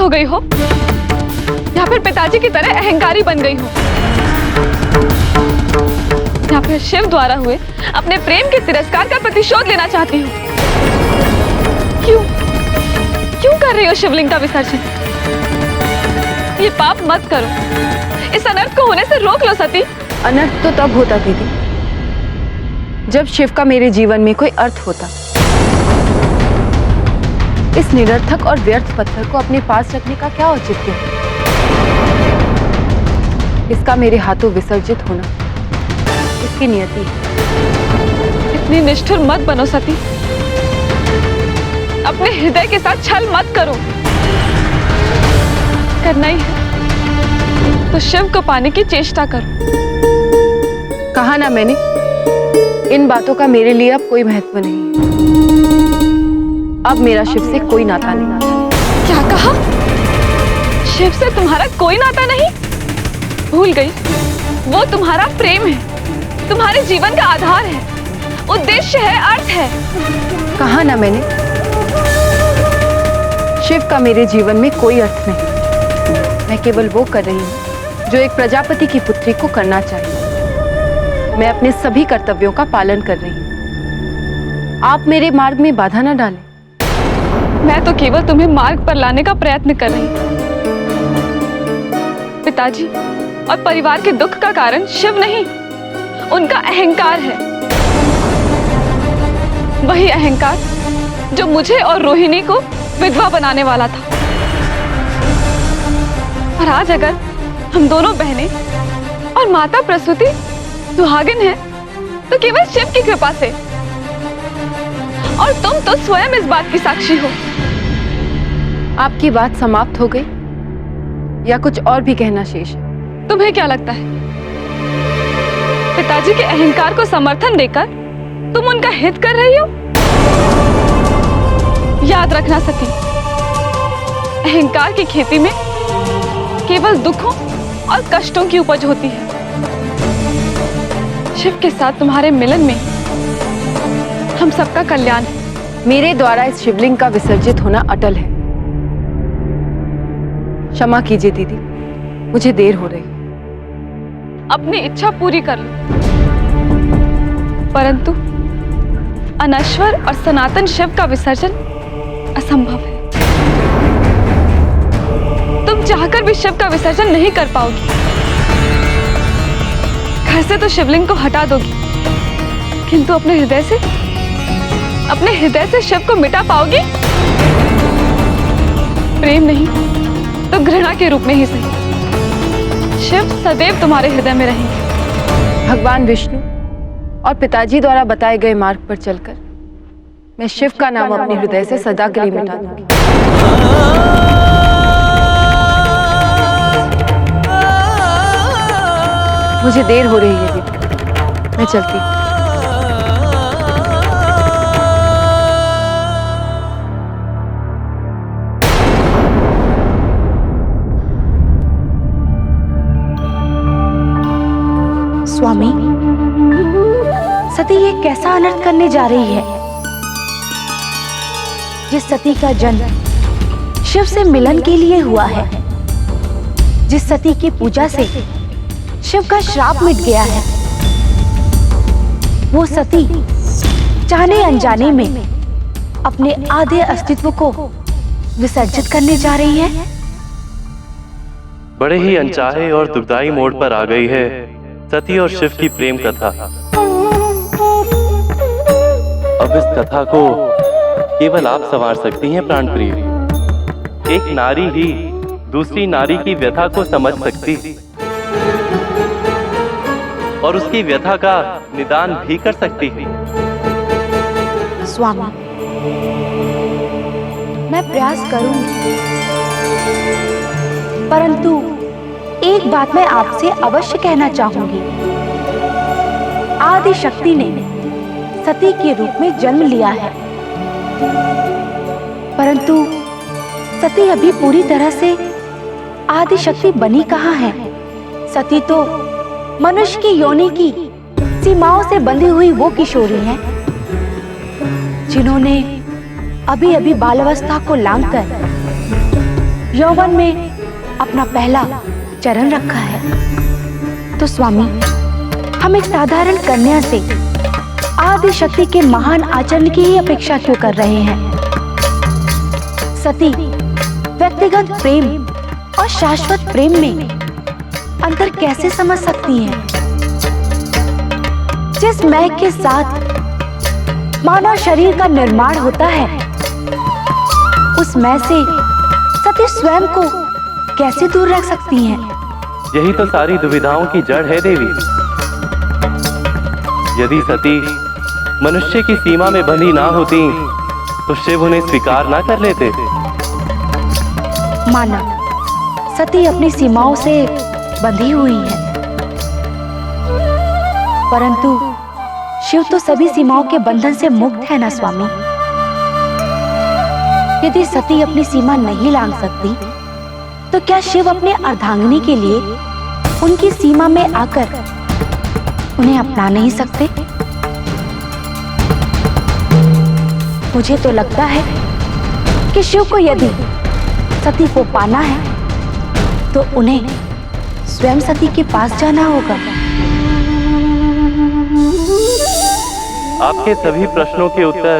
हो गई हो या फिर पिताजी की तरह अहंकारी बन गई हो, या फिर शिव द्वारा हुए अपने प्रेम के तिरस्कार का प्रतिशोध लेना चाहती हो। क्यों क्यों कर रही हो शिवलिंग का विसर्जन? ये पाप मत करो, इस अनर्थ को होने से रोक लो सती। अनर्थ तो तब होता दीदी जब शिव का मेरे जीवन में कोई अर्थ होता। इस निरर्थक और व्यर्थ पत्थर को अपने पास रखने का क्या औचित्य है? इसका मेरे हाथों विसर्जित होना इसकी नियति है। इतनी निष्ठुर मत बनो सती, अपने हृदय के साथ छल मत करो। करना ही है तो शिव को पाने की चेष्टा करो। कहा ना मैंने, इन बातों का मेरे लिए अब कोई महत्व नहीं। अब मेरा शिव से कोई नाता नहीं। क्या कहा? शिव से तुम्हारा कोई नाता नहीं? भूल गई, वो तुम्हारा प्रेम है, तुम्हारे जीवन का आधार है, उद्देश्य है, अर्थ है। कहा ना मैंने, शिव का मेरे जीवन में कोई अर्थ नहीं। मैं केवल वो कर रही हूँ जो एक प्रजापति की पुत्री को करना चाहिए। मैं अपने सभी कर्तव्यों का पालन कर रही हूँ। आप मेरे मार्ग में बाधा न डालें। मैं तो केवल तुम्हें मार्ग पर लाने का प्रयत्न कर रही हूँ। पिताजी और परिवार के दुख का कारण शिव नहीं, उनका अहंकार है। वही अहंकार जो मुझे और रोहिणी को विधवा बनाने वाला था। और आज अगर हम दोनों बहनें और माता प्रसूति सुहागिन हैं, तो केवल शिव की कृपा से। और तुम तो स्वयं इस बात की साक्षी हो। आपकी बात समाप्त हो गई या कुछ और भी कहना शेष है? तुम्हें क्या लगता है पिताजी के अहंकार को समर्थन देकर तुम उनका हित कर रही हो? याद रखना सती, अहंकार की खेती में केवल दुखों और कष्टों की उपज होती है। शिव के साथ तुम्हारे मिलन में हम सबका कल्याण है। मेरे द्वारा इस शिवलिंग का विसर्जित होना अटल है। क्षमा कीजिए दीदी, मुझे देर हो रही है। अपनी इच्छा पूरी कर लो, परंतु अनश्वर और सनातन शिव का विसर्जन असंभव है। तुम चाहकर भी शिव का विसर्जन नहीं कर पाओगी। घर से तो शिवलिंग को हटा दोगी, किंतु अपने हृदय से शिव को मिटा पाओगी? प्रेम नहीं तो घृणा के रूप में ही सही, शिव सदैव तुम्हारे हृदय में रहेंगे। भगवान विष्णु और पिताजी द्वारा बताए गए मार्ग पर चलकर मैं शिव का नाम अपने हृदय से सदा के लिए मिटा दूंगी। मुझे देर हो रही है दीदी, मैं चलती हूँ। स्वामी, सती ये कैसा अनर्थ करने जा रही है? जिस सती का जन्म शिव से मिलन के लिए हुआ है, जिस सती की पूजा से शिव का श्राप मिट गया है, वो सती जाने अनजाने में अपने आधे अस्तित्व को विसर्जित करने जा रही है। बड़े ही अनचाहे और दुखदाई मोड़ पर आ गई है सती और शिव की प्रेम कथा। अब इस कथा को केवल आप संवार सकती हैं प्राण प्रिय। एक नारी ही दूसरी नारी की व्यथा को समझ सकती और उसकी व्यथा का निदान भी कर सकती है। स्वामी, मैं प्रयास करूंगी, परंतु एक बात मैं आपसे अवश्य कहना चाहूंगी। आदि शक्ति ने सती के रूप में जन्म लिया है, परंतु सती अभी पूरी तरह से आदि शक्ति बनी कहाँ है। सती तो मनुष्य की योनि की सीमाओं से बंधी हुई वो किशोरी हैं, जिन्होंने अभी अभी बालावस्था को लांघकर यौवन में अपना पहला चरण रखा है, तो स्वामी हम एक साधारण कन्या से आदि शक्ति के महान आचरण की ही अपेक्षा क्यों कर रहे हैं? सती व्यक्तिगत प्रेम और शाश्वत प्रेम में अंतर कैसे समझ सकती हैं? जिस मैं के साथ मानव शरीर का निर्माण होता है, उस मैं से सती स्वयं को कैसे दूर रख सकती हैं? यही तो सारी दुविधाओं की जड़ है देवी। यदि सती मनुष्य की सीमा में बंधी ना होती तो शिव उन्हें स्वीकार ना कर लेते। माना सती अपनी सीमाओं से बंधी हुई है, परंतु शिव तो सभी सीमाओं के बंधन से मुक्त है ना स्वामी। यदि सती अपनी सीमा नहीं लांघ सकती, तो क्या शिव अपने अर्धांगिनी के लिए उनकी सीमा में आकर उन्हें अपना नहीं सकते? मुझे तो लगता है कि शिव को यदि सती को पाना है तो उन्हें स्वयं सती के पास जाना होगा। आपके सभी प्रश्नों के उत्तर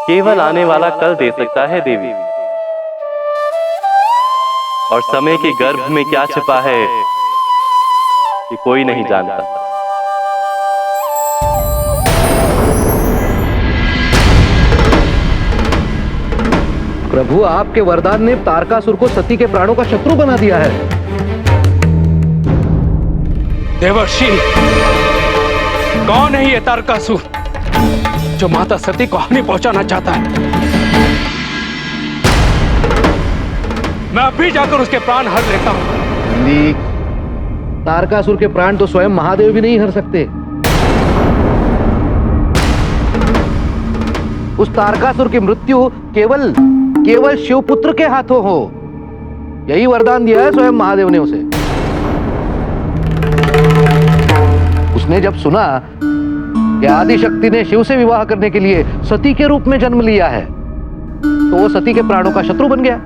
केवल आने वाला कल दे सकता है देवी। और समय के गर्भ में क्या छिपा है ये कोई नहीं जानता। प्रभु, आपके वरदान ने तारकासुर को सती के प्राणों का शत्रु बना दिया है। देवर्षि, कौन है ये तारकासुर जो माता सती को हानि पहुंचाना चाहता है? मैं अभी जाकर उसके प्राण हर लेता हूं। तारकासुर के प्राण तो स्वयं महादेव भी नहीं हर सकते। उस तारकासुर की मृत्यु केवल शिवपुत्र के हाथों हो, यही वरदान दिया है स्वयं महादेव ने उसे। उसने जब सुना कि आदि शक्ति ने शिव से विवाह करने के लिए सती के रूप में जन्म लिया है, तो वो सती के प्राणों का शत्रु बन गया।